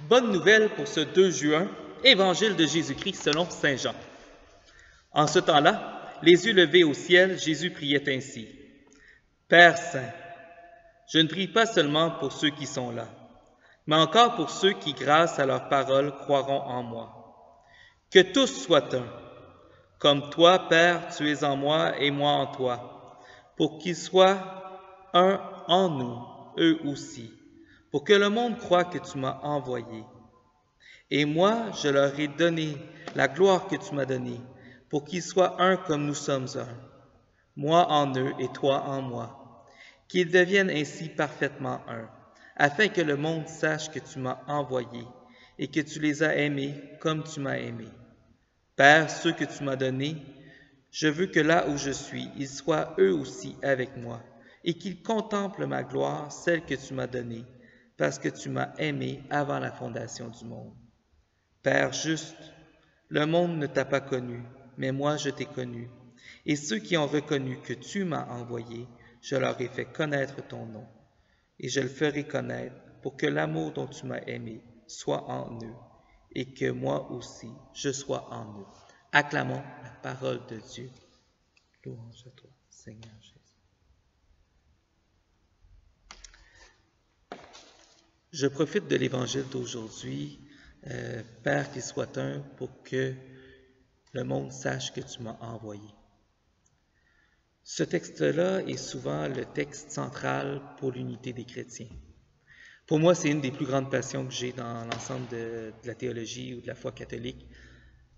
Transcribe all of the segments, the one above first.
Bonne nouvelle pour ce 2 juin, Évangile de Jésus-Christ selon Saint Jean. En ce temps-là, les yeux levés au ciel, Jésus priait ainsi. Père Saint, je ne prie pas seulement pour ceux qui sont là, mais encore pour ceux qui, grâce à leur parole, croiront en moi. Que tous soient un, comme toi, Père, tu es en moi et moi en toi, pour qu'ils soient un en nous, eux aussi, pour que le monde croie que tu m'as envoyé. Et moi, je leur ai donné la gloire que tu m'as donnée, pour qu'ils soient un comme nous sommes un, moi en eux et toi en moi, qu'ils deviennent ainsi parfaitement un, afin que le monde sache que tu m'as envoyé et que tu les as aimés comme tu m'as aimé. Père, ceux que tu m'as donnés, je veux que là où je suis, ils soient eux aussi avec moi, et qu'ils contemplent ma gloire, celle que tu m'as donnée, parce que tu m'as aimé avant la fondation du monde. Père juste, le monde ne t'a pas connu, mais moi je t'ai connu. Et ceux qui ont reconnu que tu m'as envoyé, je leur ai fait connaître ton nom. Et je le ferai connaître pour que l'amour dont tu m'as aimé soit en eux, et que moi aussi je sois en eux. Acclamons la parole de Dieu. Louange à toi, Seigneur Jésus. Je profite de l'évangile d'aujourd'hui, Père qu'il soit un, pour que le monde sache que tu m'as envoyé. Ce texte-là est souvent le texte central pour l'unité des chrétiens. Pour moi, c'est une des plus grandes passions que j'ai dans l'ensemble de la théologie ou de la foi catholique.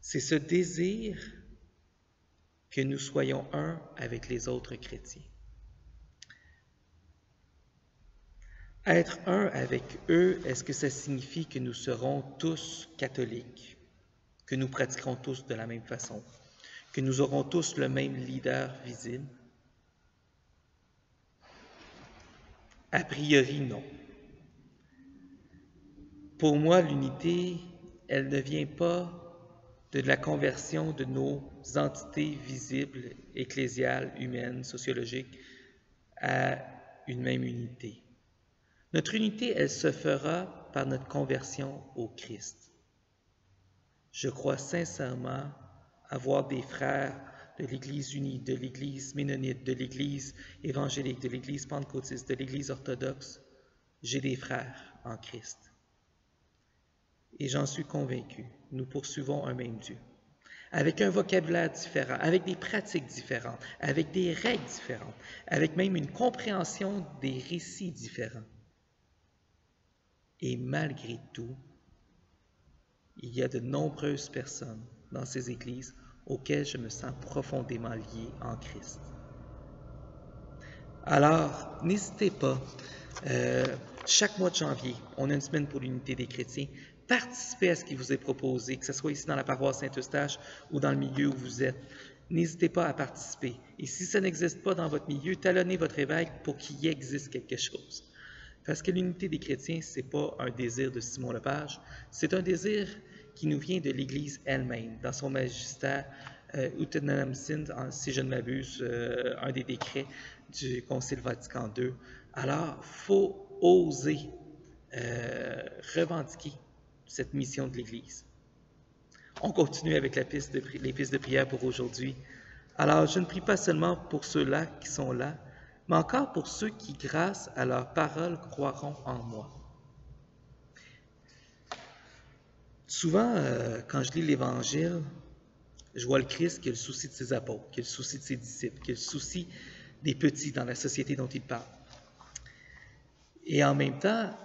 C'est ce désir que nous soyons un avec les autres chrétiens. Être un avec eux, est-ce que ça signifie que nous serons tous catholiques, que nous pratiquerons tous de la même façon, que nous aurons tous le même leader visible? A priori, non. Pour moi, l'unité, elle ne vient pas de la conversion de nos entités visibles, ecclésiales, humaines, sociologiques, à une même unité. Notre unité, elle se fera par notre conversion au Christ. Je crois sincèrement avoir des frères de l'Église unie, de l'Église ménonite, de l'Église évangélique, de l'Église pentecôtiste, de l'Église orthodoxe. J'ai des frères en Christ. Et j'en suis convaincu, nous poursuivons un même Dieu, avec un vocabulaire différent, avec des pratiques différentes, avec des règles différentes, avec même une compréhension des récits différents. Et malgré tout, il y a de nombreuses personnes dans ces églises auxquelles je me sens profondément lié en Christ. Alors, n'hésitez pas, chaque mois de janvier, on a une semaine pour l'unité des chrétiens. Participez à ce qui vous est proposé, que ce soit ici dans la paroisse Saint-Eustache ou dans le milieu où vous êtes. N'hésitez pas à participer. Et si ça n'existe pas dans votre milieu, talonnez votre évêque pour qu'il y existe quelque chose. Parce que l'unité des chrétiens, ce n'est pas un désir de Simon Lepage, c'est un désir qui nous vient de l'Église elle-même, dans son magistère Utenam Sind, si je ne m'abuse, un des décrets du Concile Vatican II. Alors, il faut oser revendiquer cette mission de l'Église. On continue avec les pistes de prière pour aujourd'hui. Alors, je ne prie pas seulement pour ceux-là qui sont là, mais encore pour ceux qui, grâce à leur parole, croiront en moi. Souvent, quand je lis l'Évangile, je vois le Christ qui a le souci de ses apôtres, qui a le souci de ses disciples, qui a le souci des petits dans la société dont il parle. Et en même temps,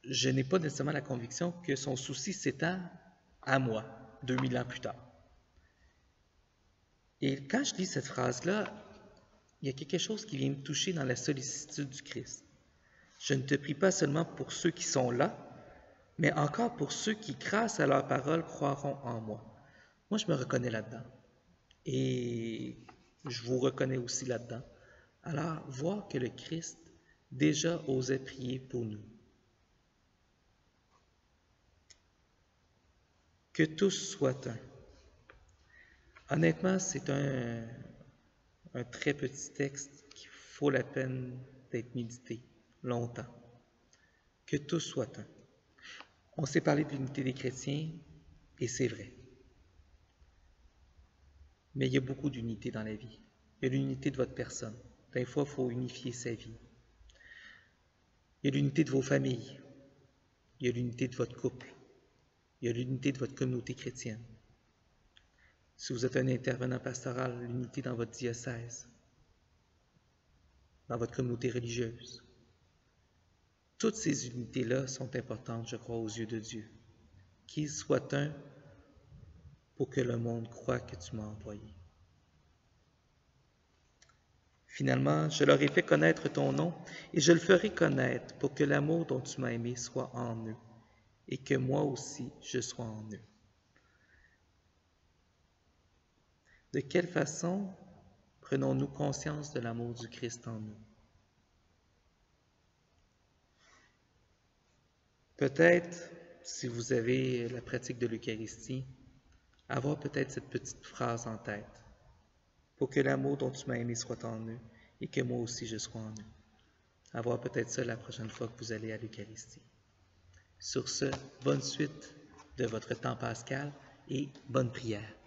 je n'ai pas nécessairement la conviction que son souci s'étend à moi, 2000 ans plus tard. Et quand je lis cette phrase-là, il y a quelque chose qui vient me toucher dans la sollicitude du Christ. Je ne te prie pas seulement pour ceux qui sont là, mais encore pour ceux qui, grâce à leur parole, croiront en moi. Moi, je me reconnais là-dedans. Et je vous reconnais aussi là-dedans. Alors, voir que le Christ déjà osait prier pour nous. Que tous soient un. Honnêtement, c'est un très petit texte qui vaut la peine d'être médité longtemps. Que tous soient un. On s'est parlé de l'unité des chrétiens, et c'est vrai. Mais il y a beaucoup d'unité dans la vie. Il y a l'unité de votre personne. Des fois, il faut unifier sa vie. Il y a l'unité de vos familles. Il y a l'unité de votre couple. Il y a l'unité de votre communauté chrétienne. Si vous êtes un intervenant pastoral, l'unité dans votre diocèse, dans votre communauté religieuse. Toutes ces unités-là sont importantes, je crois, aux yeux de Dieu. Qu'il soit un pour que le monde croie que tu m'as envoyé. Finalement, je leur ai fait connaître ton nom et je le ferai connaître pour que l'amour dont tu m'as aimé soit en eux et que moi aussi je sois en eux. De quelle façon prenons-nous conscience de l'amour du Christ en nous? Peut-être, si vous avez la pratique de l'Eucharistie, avoir peut-être cette petite phrase en tête. Pour que l'amour dont tu m'as aimé soit en eux et que moi aussi je sois en eux. Avoir peut-être ça la prochaine fois que vous allez à l'Eucharistie. Sur ce, bonne suite de votre temps pascal et bonne prière.